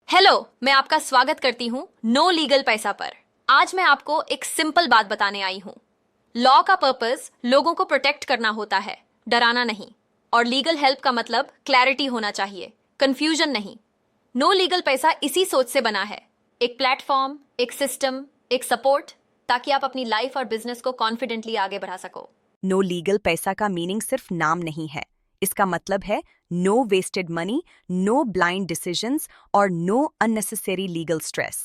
Hello, मैं आपका स्वागत करती हूँ नो लीगल पैसा पर। आज मैं आपको एक सिंपल बात बताने आई हूँ। लॉ का पर्पस लोगों को प्रोटेक्ट करना होता है, डराना नहीं। और लीगल हेल्प का मतलब क्लैरिटी होना चाहिए, कंफ्यूजन नहीं। नो लीगल पैसा इसी सोच से बना है, एक प्लेटफॉर्म, एक सिस्टम, एक सपोर्ट, ताकि आप अपनी लाइफ और बिजनेस को कॉन्फिडेंटली आगे बढ़ा सको। नो लीगल पैसा का मीनिंग सिर्फ नाम नहीं है। इसका मतलब है no wasted money, no blind decisions और नो अननेसेसरी लीगल स्ट्रेस।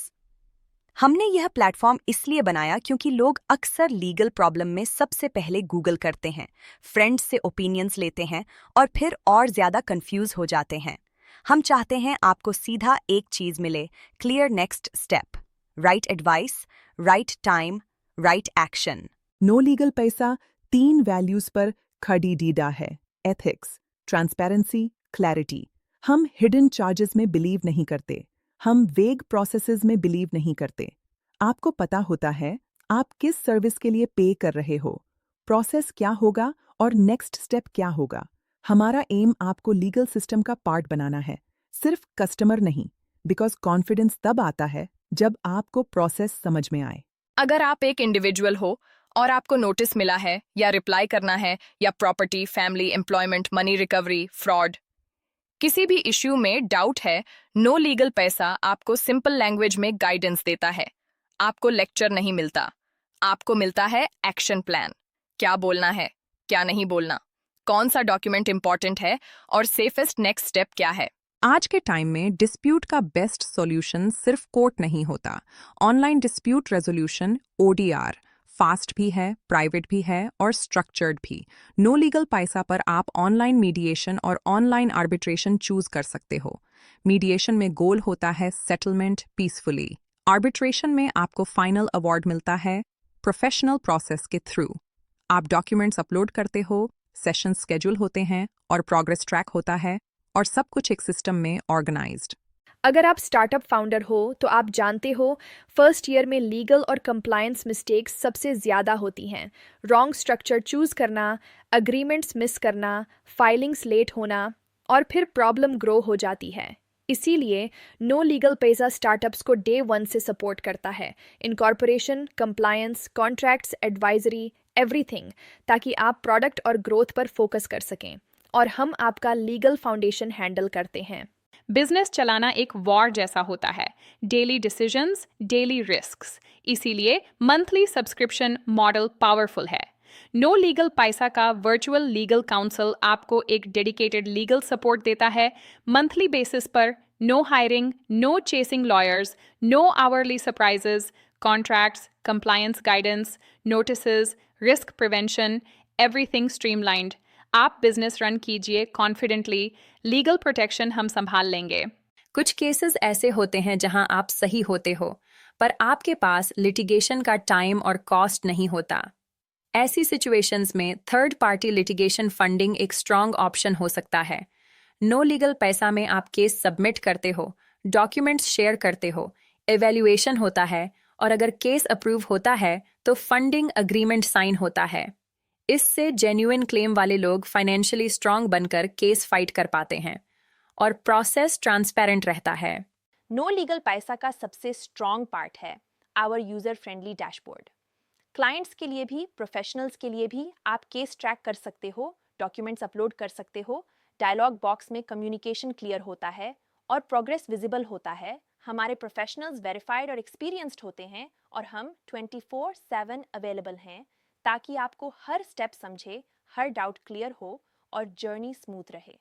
हमने यह प्लेटफॉर्म इसलिए बनाया क्योंकि लोग अक्सर लीगल प्रॉब्लम में सबसे पहले गूगल करते हैं, फ्रेंड्स से ओपिनियंस लेते हैं और फिर और ज्यादा कंफ्यूज हो जाते हैं। हम चाहते हैं आपको सीधा एक चीज मिले, clear next step, right advice, right time, right action. No legal Paisa 3 values पर खड़ी डीडा है: एथिक्स, ट्रांसपेरेंसी, क्लैरिटी। हम हिडन चार्जेस में बिलीव नहीं करते, हम वेग प्रोसेसेस में बिलीव नहीं करते। आपको पता होता है आप किस सर्विस के लिए पे कर रहे हो, प्रोसेस क्या होगा और नेक्स्ट स्टेप क्या होगा। हमारा एम आपको लीगल सिस्टम का पार्ट बनाना है, सिर्फ कस्टमर नहीं। बिकॉज कॉन्फिडेंस तब आता है जब आपको प्रोसेस समझ में आए। अगर आप एक इंडिविजुअल हो और आपको नोटिस मिला है या रिप्लाई करना है या property, family, employment, money recovery, fraud, किसी भी इश्यू में डाउट है, नो लीगल पैसा आपको सिंपल लैंग्वेज में गाइडेंस देता है। आपको लेक्चर नहीं मिलता, आपको मिलता है एक्शन प्लान। क्या बोलना है, क्या नहीं बोलना, कौन सा डॉक्यूमेंट इंपॉर्टेंट है और सेफेस्ट नेक्स्ट स्टेप क्या है। आज के टाइम में डिस्प्यूट का बेस्ट सॉल्यूशन सिर्फ कोर्ट नहीं होता। Online dispute resolution ODR fast भी है, प्राइवेट भी है और स्ट्रक्चर्ड भी। नो लीगल पैसा पर आप ऑनलाइन मीडिएशन और ऑनलाइन आर्बिट्रेशन चूज कर सकते हो। मीडिएशन में गोल होता है सेटलमेंट पीसफुली। आर्बिट्रेशन में आपको फाइनल अवार्ड मिलता है प्रोफेशनल प्रोसेस के थ्रू। आप डॉक्यूमेंट्स अपलोड करते हो, सेशन स्केड्यूल होते हैं और प्रोग्रेस ट्रैक होता है, और सब कुछ एक सिस्टम में ऑर्गेनाइज्ड। अगर आप स्टार्टअप फाउंडर हो तो आप जानते हो फर्स्ट ईयर में लीगल और कंप्लायंस मिस्टेक्स सबसे ज़्यादा होती हैं। रॉन्ग स्ट्रक्चर चूज़ करना, अग्रीमेंट्स मिस करना, फाइलिंग्स लेट होना और फिर प्रॉब्लम ग्रो हो जाती है। इसीलिए नो लीगल पैसा स्टार्टअप्स को डे 1 से सपोर्ट करता है, incorporation, compliance, contracts, advisory, everything, ताकि आप प्रोडक्ट और ग्रोथ पर फोकस कर सकें और हम आपका लीगल फाउंडेशन हैंडल करते हैं। बिजनेस चलाना एक वॉर जैसा होता है, डेली डिसीजंस, डेली रिस्क्स। इसीलिए मंथली सब्सक्रिप्शन मॉडल पावरफुल है। नो लीगल पैसा का वर्चुअल लीगल काउंसिल आपको एक डेडिकेटेड लीगल सपोर्ट देता है। मंथली बेसिस पर no hiring, no chasing lawyers, no hourly surprises, contracts, compliance guidance, notices, risk prevention, everything streamlined. आप business run कीजिए confidently, legal protection हम संभाल लेंगे। कुछ केसेस ऐसे होते हैं जहां आप सही होते हो, पर आपके पास लिटिगेशन का टाइम और कॉस्ट नहीं होता। ऐसी सिचुएशंस में थर्ड पार्टी लिटिगेशन फंडिंग एक स्ट्रॉन्ग ऑप्शन हो सकता है। नो लीगल पैसा में आप केस सबमिट करते हो, डॉक्यूमेंट्स शेयर करते हो, एवेल्युएशन होता है और अगर केस अप्रूव होता है तो फंडिंग अग्रीमेंट साइन होता है। इससे जेन्युइन क्लेम वाले लोग फाइनेंशियली स्ट्रांग बनकर केस फाइट कर पाते हैं और प्रोसेस ट्रांसपेरेंट रहता है। नो लीगल पैसा का सबसे स्ट्रॉन्ग पार्ट है our user friendly dashboard. Clients के लिए भी, प्रोफेशनल्स के लिए भी आप केस ट्रैक कर सकते हो, डॉक्यूमेंट्स अपलोड कर सकते हो, डायलॉग बॉक्स में कम्युनिकेशन क्लियर होता है और प्रोग्रेस विजिबल होता है। हमारे प्रोफेशनल्स वेरीफाइड और एक्सपीरियंस्ड होते हैं और हम 24/7 अवेलेबल हैं, ताकि आपको हर स्टेप समझे, हर डाउट क्लियर हो और जर्नी स्मूथ रहे।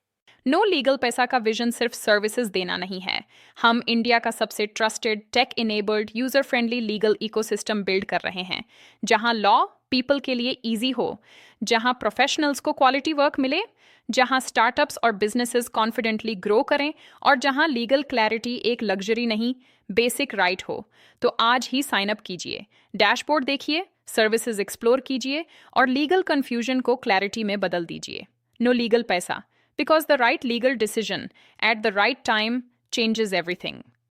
नो लीगल पैसा का विजन सिर्फ सर्विसेज देना नहीं है। हम इंडिया का सबसे trusted, tech enabled, user friendly legal ecosystem build कर रहे हैं, जहां लॉ पीपल के लिए इजी हो, जहां प्रोफेशनल्स को क्वालिटी वर्क मिले, जहां स्टार्टअप्स और बिजनेसेस कॉन्फिडेंटली ग्रो करें और जहां लीगल क्लैरिटी एक लग्जरी नहीं, बेसिक राइट हो। तो आज ही साइन अप कीजिए, डैशबोर्ड देखिए, सर्विसेज एक्सप्लोर कीजिए और लीगल कंफ्यूजन को क्लैरिटी में बदल दीजिए। नो लीगल पैसा, because the right legal decision at the right time changes everything.